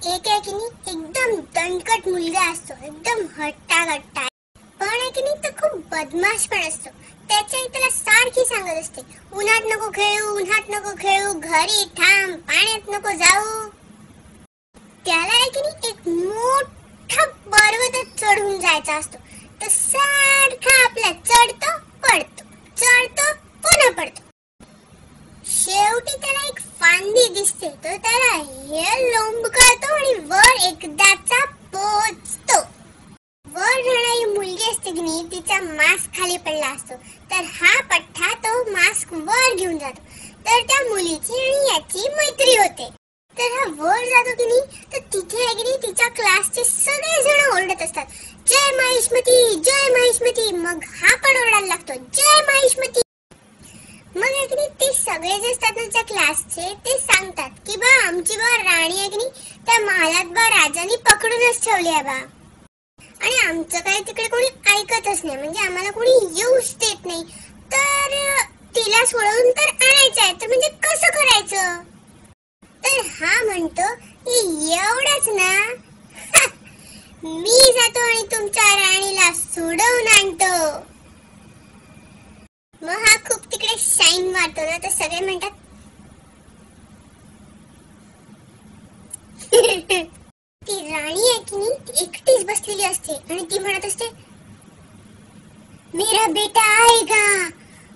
एक आहे की नाही एकदम दणकट मुलगा असतो, एकदम हट्टाकट्टा, पण आहे की नाही तो खूप बदमाश पण असतो. त्याच्या आई त्याला सारखी सांगत असते, उन्हात नको खेळू, उन्हात नको खेळू, घरी थांब, पाण्यात नको जाऊ. त्याला आहे की नाही एक मोठा पर्वत चढून जायचा असतो. तर सारखा आपला चढतो पडतो, चढतो पुन्हा पडतो. शेवटी त्याला एक फांदी दिसते, तर त्याला हे लोंबकळतो आणि वर एकदाचा पोचतो. वर राहणारी मुलगी असते की नाही, तिचा मास्क खाली पडला असतो, तर हा पठ्ठा तो मास्क वर घेऊन जातो. तर त्या मुलीची आणि याची मैत्री होते. तर हा वर जातो की नाही, तर तिथे आहे की नाही तिच्या क्लासचे सगळे जण ओरडत असतात, जय महिष्मती, जय महिष्मती. मग हा पण ओरडायला लागतो, जय महिष्मती. मग आहे की नाही ते सगळे जे असतात ना त्या क्लासचे, ते सांगतात की बा आमची बा राणी आहे की नाही त्या महालात बा राजाने पकडूनच ठेवली आहे बा, आणि आमचं काही तिकडे कोणी ऐकतच नाही, म्हणजे आम्हाला कोणी येऊच देत नाही. तर तिला सोडवून तर आणायचं आहे, तर म्हणजे कसं करायचं. तर हा म्हणतो की एवढंच ना, मी जातो आणि तुमच्या राणीला सोडवून आणतो. मग हा खूप तिकडे शाईन मारतो ना, तर सगळे म्हणतात ती राणी आहे की नाही ती एकटीच बसलेली असते आणि ती म्हणत असते, मेरा बेटा आएगा,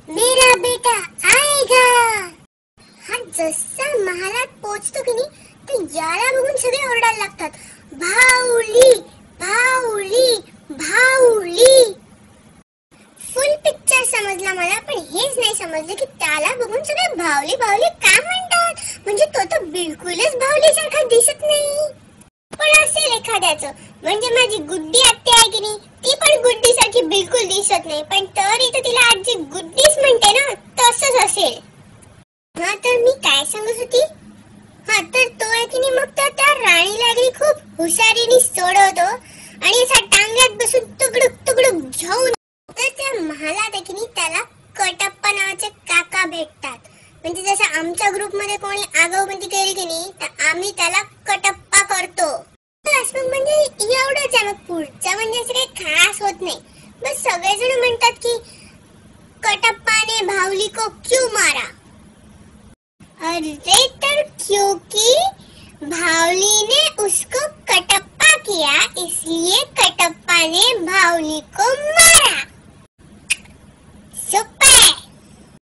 मेरा बेटा आएगा. हा जसा महालात पोहोचतो की नाही, तर याला बघून सगळे ओरडायला लागतात, भाऊली, भाऊली, भाऊली. फुल पिक्चर समजला मला, पण हेच नाही समजलं की त्याला बघून सगळे भावली भावली का म्हणतात. म्हणजे तो तर बिलकुलच भावलीसारखा दिसत नाही. पण असेल एखाद्याचं, म्हणजे माझी गुड्डी आत्या आहे की नाही, ती पण गुड्डी सारखी बिलकुल दिसत नाही, पण तरी तर तिला आजी गुड्डीच म्हणते ना, तसंच असेल. हा तर मी काय सांगत होती, हा तर तो आहे की नाही मग त्या राणीला खूप हुशारीने सोडवतो आणि असा टांग्यात बसून तुकडुक तुकडुक घेऊन. तर त्या महालात आहे की नाही त्याला कटप्पा नावाचे काका भेटतात. म्हणजे जसं आमच्या ग्रुपमध्ये कोणी आगाऊपंती केली की नाही, तर आम्ही त्याला कटप्पा करतो. बस मग म्हणजे एवढंच आहे. मग पुढचं म्हणजे असं काही खास होत नाही. बस सगळेजण म्हणतात की कटप्पा ने भावली को क्यों मारा. अरे तर क्योंकि भावली ने उसको कटप्पा किया, इसलिए कटप्पा ने भावली को मारा.